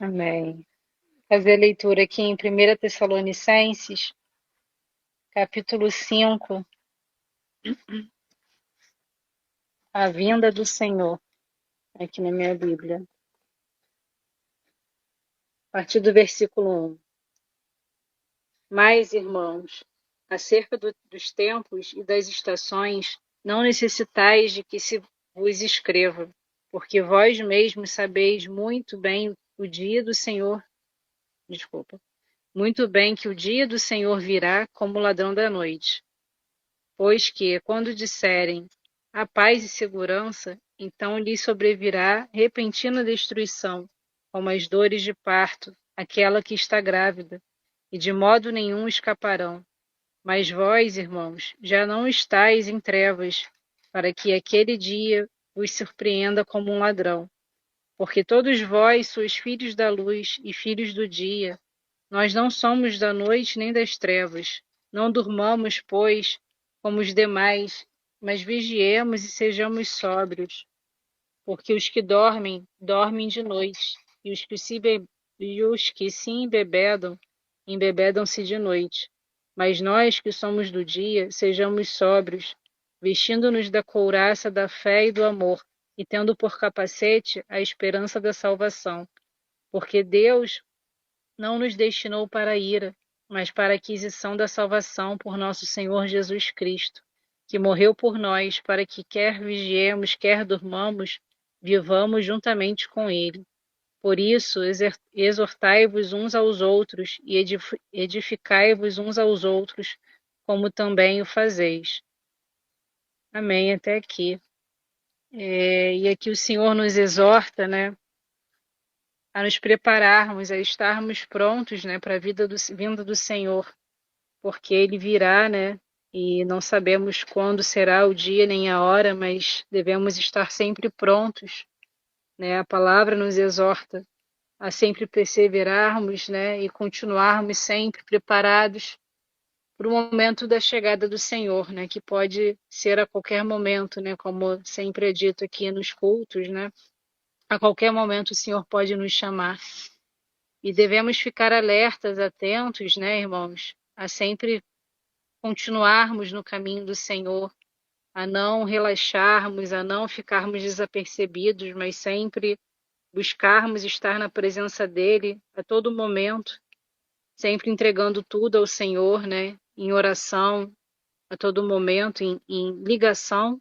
Amém. Fazer a leitura aqui em 1 Tessalonicenses, capítulo 5, a vinda do Senhor, aqui na minha Bíblia. A partir do versículo 1. Mas, irmãos, acerca dos tempos e das estações, não necessitais de que se vos escreva, porque vós mesmos sabeis muito bem o dia do Senhor, desculpa, muito bem que o dia do Senhor virá como ladrão da noite. Pois que, quando disserem a paz e segurança, então lhes sobrevirá repentina destruição, como as dores de parto, aquela que está grávida, e de modo nenhum escaparão. Mas vós, irmãos, já não estáis em trevas, para que aquele dia vos surpreenda como um ladrão. Porque todos vós sois filhos da luz e filhos do dia. Nós não somos da noite nem das trevas. Não durmamos, pois, como os demais, mas vigiemos e sejamos sóbrios. Porque os que dormem, dormem de noite, e os que se embebedam, embebedam-se de noite. Mas nós que somos do dia, sejamos sóbrios, vestindo-nos da couraça da fé e do amor, e tendo por capacete a esperança da salvação. Porque Deus não nos destinou para a ira, mas para a aquisição da salvação por nosso Senhor Jesus Cristo, que morreu por nós, para que quer vigiemos, quer durmamos, vivamos juntamente com ele. Por isso, exortai-vos uns aos outros e edificai-vos uns aos outros, como também o fazeis. Amém, até aqui. E aqui o Senhor nos exorta, né, a nos prepararmos, a estarmos prontos, né, para a vinda do Senhor, porque Ele virá, né, e não sabemos quando será o dia nem a hora, mas devemos estar sempre prontos, né? A palavra nos exorta a sempre perseverarmos, né, e continuarmos sempre preparados para o momento da chegada do Senhor, né, que pode ser a qualquer momento, né, como sempre é dito aqui nos cultos, né, a qualquer momento o Senhor pode nos chamar. E devemos ficar alertas, atentos, né, irmãos, a sempre continuarmos no caminho do Senhor, a não relaxarmos, a não ficarmos desapercebidos, mas sempre buscarmos estar na presença dele a todo momento, sempre entregando tudo ao Senhor, né, em oração, a todo momento, em ligação,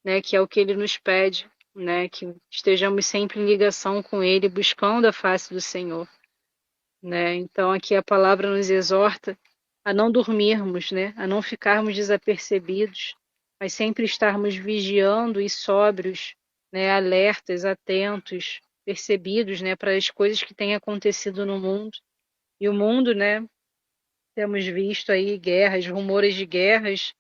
né, que é o que ele nos pede, né, que estejamos sempre em ligação com ele, buscando a face do Senhor. Né? Então aqui a palavra nos exorta a não dormirmos, né? A não ficarmos desapercebidos, mas sempre estarmos vigiando e sóbrios, né? Alertas, atentos, percebidos, né? Para as coisas que têm acontecido no mundo. E o mundo, né? Temos visto aí guerras, rumores de guerras,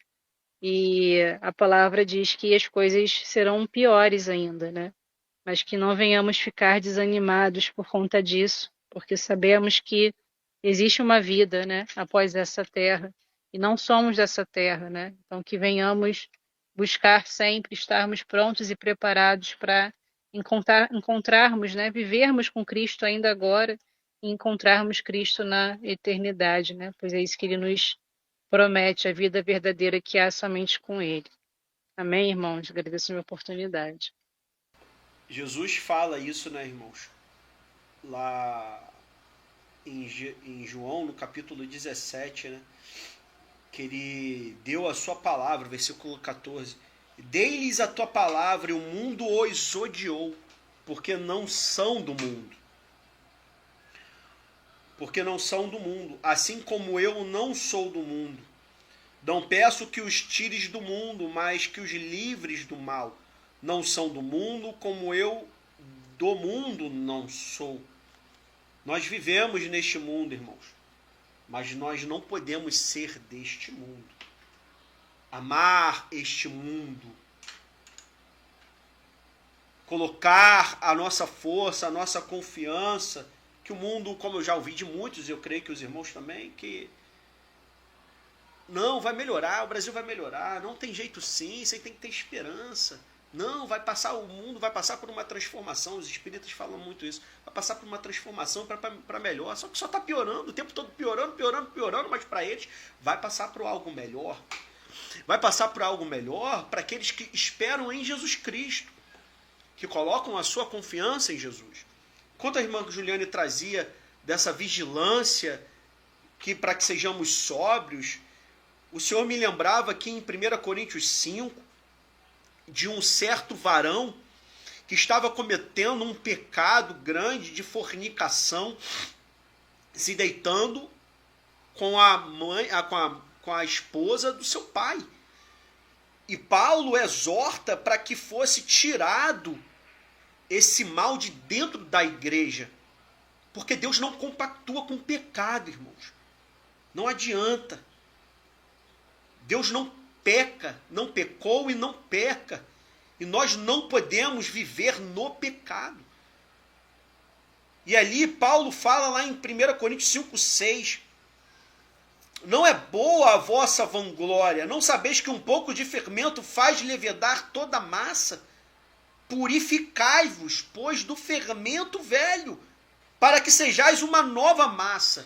e a palavra diz que as coisas serão piores ainda, né? Mas que não venhamos ficar desanimados por conta disso, porque sabemos que existe uma vida, né, após essa terra, e não somos dessa terra, né? Então que venhamos buscar sempre estarmos prontos e preparados para encontrarmos, né, vivermos com Cristo ainda agora e encontrarmos Cristo na eternidade, né? Pois é isso que ele nos promete, a vida verdadeira que há somente com ele. Amém, irmãos? Agradeço a minha oportunidade. Jesus fala isso, né, irmãos? Lá em João, no capítulo 17, né? Que ele deu a sua palavra, versículo 14. Dei-lhes a tua palavra e o mundo os odiou, porque não são do mundo. Porque não são do mundo, assim como eu não sou do mundo. Não peço que os tires do mundo, mas que os livres do mal. Não são do mundo, como eu do mundo não sou. Nós vivemos neste mundo, irmãos, mas nós não podemos ser deste mundo. Amar este mundo, colocar a nossa força, a nossa confiança, que o mundo, como eu já ouvi de muitos, eu creio que os irmãos também, que não, vai melhorar, o Brasil vai melhorar, não tem jeito sim, você tem que ter esperança. Não, o mundo vai passar por uma transformação. Os espíritas falam muito isso. Vai passar por uma transformação para melhor. Só que só está piorando, o tempo todo piorando, mas para eles vai passar por algo melhor. Vai passar por algo melhor para aqueles que esperam em Jesus Cristo, que colocam a sua confiança em Jesus. Quanto a irmã Juliane trazia dessa vigilância, que para que sejamos sóbrios, o Senhor me lembrava aqui em 1 Coríntios 5, de um certo varão que estava cometendo um pecado grande de fornicação, se deitando com a esposa do seu pai. E Paulo exorta para que fosse tirado esse mal de dentro da igreja. Porque Deus não compactua com o pecado, irmãos. Não adianta. Deus não peca, não pecou e não peca. E nós não podemos viver no pecado. E ali Paulo fala lá em 1 Coríntios 5:6. Não é boa a vossa vanglória. Não sabeis que um pouco de fermento faz levedar toda a massa? Purificai-vos, pois, do fermento velho, para que sejais uma nova massa.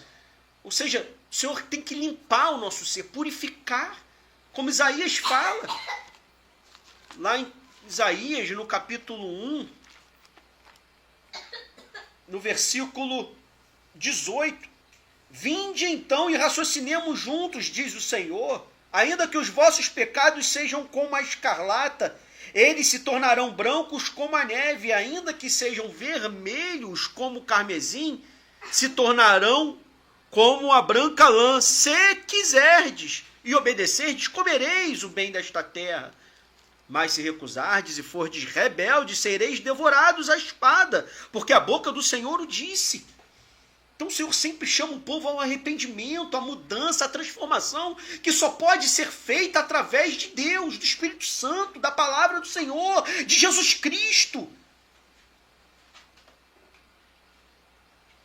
Ou seja, o Senhor tem que limpar o nosso ser, purificar. Como Isaías fala, lá em Isaías, no capítulo 1, no versículo 18, vinde então e raciocinemos juntos, diz o Senhor, ainda que os vossos pecados sejam como a escarlata, eles se tornarão brancos como a neve, ainda que sejam vermelhos como o carmesim, se tornarão como a branca lã. Se quiserdes e obedecerdes, comereis o bem desta terra. Mas se recusardes e fordes rebeldes, sereis devorados à espada, porque a boca do Senhor o disse. Então o Senhor sempre chama o povo ao arrependimento, à mudança, à transformação, que só pode ser feita através de Deus, do Espírito Santo, da palavra do Senhor, de Jesus Cristo.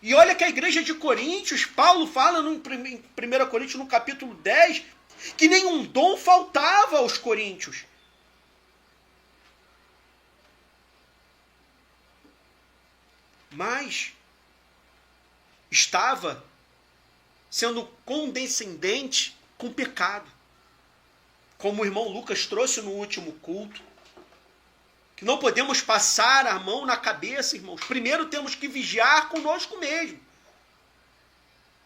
E olha que a igreja de Coríntios, Paulo fala em 1 Coríntios, no capítulo 10, que nenhum dom faltava aos coríntios. Mas estava sendo condescendente com o pecado. Como o irmão Lucas trouxe no último culto, que não podemos passar a mão na cabeça, irmãos. Primeiro temos que vigiar conosco mesmo.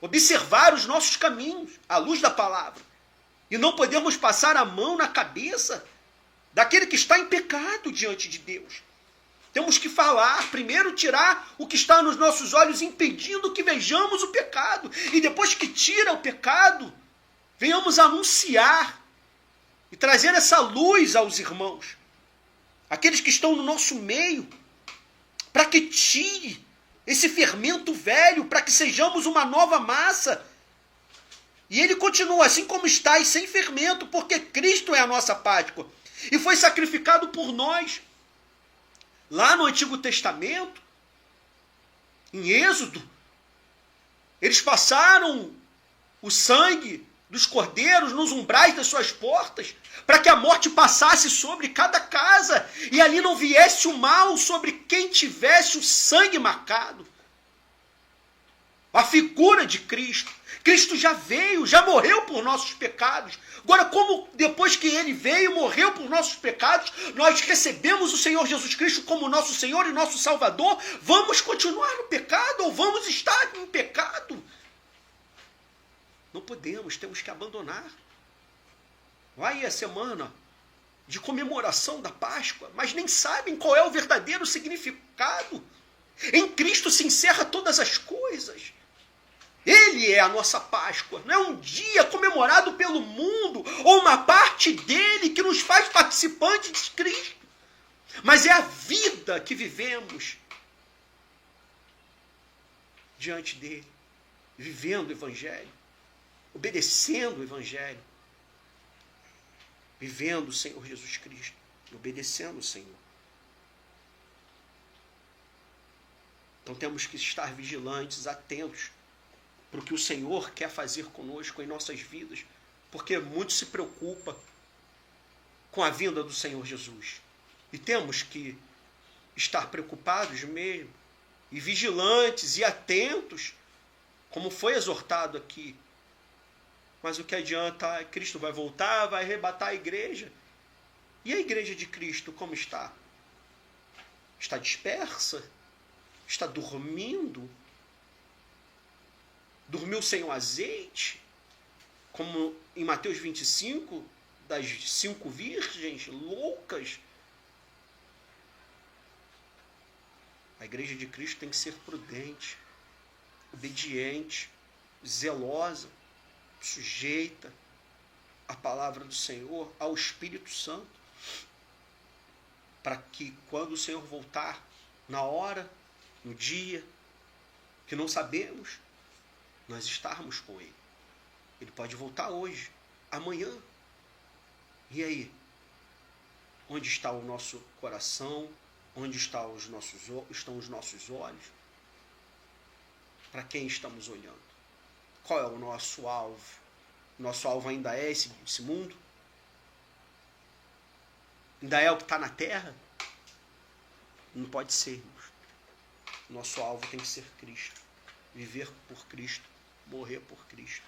Observar os nossos caminhos, à luz da palavra. E não podemos passar a mão na cabeça daquele que está em pecado diante de Deus. Temos que falar, primeiro tirar o que está nos nossos olhos, impedindo que vejamos o pecado. E depois que tira o pecado, venhamos anunciar e trazer essa luz aos irmãos. Aqueles que estão no nosso meio, para que tire esse fermento velho, para que sejamos uma nova massa. E ele continua, assim como estáis, sem fermento, porque Cristo é a nossa Páscoa. E foi sacrificado por nós. Lá no Antigo Testamento, em Êxodo, eles passaram o sangue dos cordeiros nos umbrais das suas portas, para que a morte passasse sobre cada casa, e ali não viesse o mal sobre quem tivesse o sangue marcado. A figura de Cristo. Cristo já veio, já morreu por nossos pecados. Agora, como depois que ele veio, morreu por nossos pecados, nós recebemos o Senhor Jesus Cristo como nosso Senhor e nosso Salvador, vamos continuar no pecado ou vamos estar em pecado? Não podemos, temos que abandonar. Vai a semana de comemoração da Páscoa, mas nem sabem qual é o verdadeiro significado. Em Cristo se encerra todas as coisas. Ele é a nossa Páscoa. Não é um dia comemorado pelo mundo ou uma parte dele que nos faz participantes de Cristo. Mas é a vida que vivemos diante dele, vivendo o Evangelho, obedecendo o Evangelho, vivendo o Senhor Jesus Cristo, obedecendo o Senhor. Então temos que estar vigilantes, atentos para o que o Senhor quer fazer conosco em nossas vidas, porque muito se preocupa com a vinda do Senhor Jesus. E temos que estar preocupados mesmo, e vigilantes e atentos, como foi exortado aqui. Mas o que adianta? Cristo vai voltar, vai arrebatar a igreja. E a igreja de Cristo como está? Está dispersa? Está dormindo? Dormiu sem o azeite? Como em Mateus 25, das 5 virgens loucas? A igreja de Cristo tem que ser prudente, obediente, zelosa, sujeita à palavra do Senhor, ao Espírito Santo, para que quando o Senhor voltar, na hora, no dia, que não sabemos, nós estarmos com Ele. Ele pode voltar hoje, amanhã. E aí? Onde está o nosso coração? Onde estão os nossos olhos? Para quem estamos olhando? Qual é o nosso alvo? Nosso alvo ainda é esse mundo? Ainda é o que está na terra? Não pode ser, irmãos. Nosso alvo tem que ser Cristo. Viver por Cristo. Morrer por Cristo.